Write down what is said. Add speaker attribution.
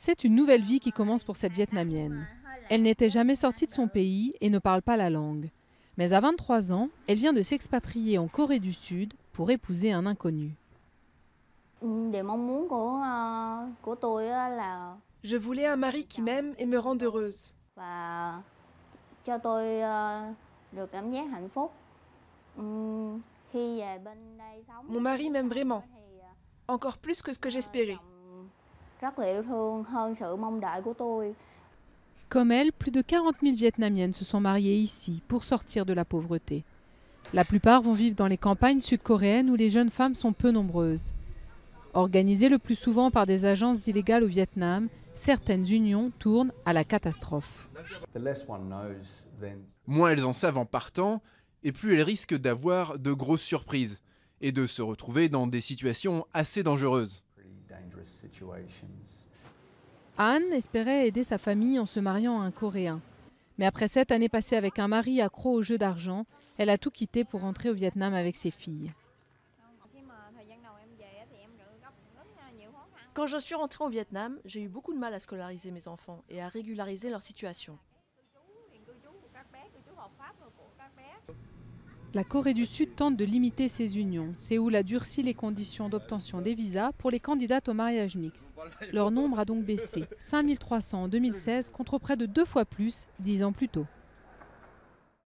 Speaker 1: C'est une nouvelle vie qui commence pour cette Vietnamienne. Elle n'était jamais sortie de son pays et ne parle pas la langue. Mais à 23 ans, elle vient de s'expatrier en Corée du Sud pour épouser un inconnu.
Speaker 2: Je voulais un mari qui m'aime et me rende heureuse. Mon mari m'aime vraiment, encore plus que ce que j'espérais.
Speaker 1: Comme elle, plus de 40 000 Vietnamiennes se sont mariées ici pour sortir de la pauvreté. La plupart vont vivre dans les campagnes sud-coréennes où les jeunes femmes sont peu nombreuses. Organisées le plus souvent par des agences illégales au Vietnam, certaines unions tournent à la catastrophe.
Speaker 3: Moins elles en savent en partant, et plus elles risquent d'avoir de grosses surprises et de se retrouver dans des situations assez dangereuses.
Speaker 1: Anne espérait aider sa famille en se mariant à un Coréen. Mais après 7 années passées avec un mari accro aux jeux d'argent, elle a tout quitté pour rentrer au Vietnam avec ses filles.
Speaker 4: Quand je suis rentrée au Vietnam, j'ai eu beaucoup de mal à scolariser mes enfants et à régulariser leur situation.
Speaker 1: La Corée du Sud tente de limiter ces unions. Séoul a durci les conditions d'obtention des visas pour les candidates au mariage mixte. Leur nombre a donc baissé, 5300 en 2016 contre près de 2 fois plus 10 ans plus tôt.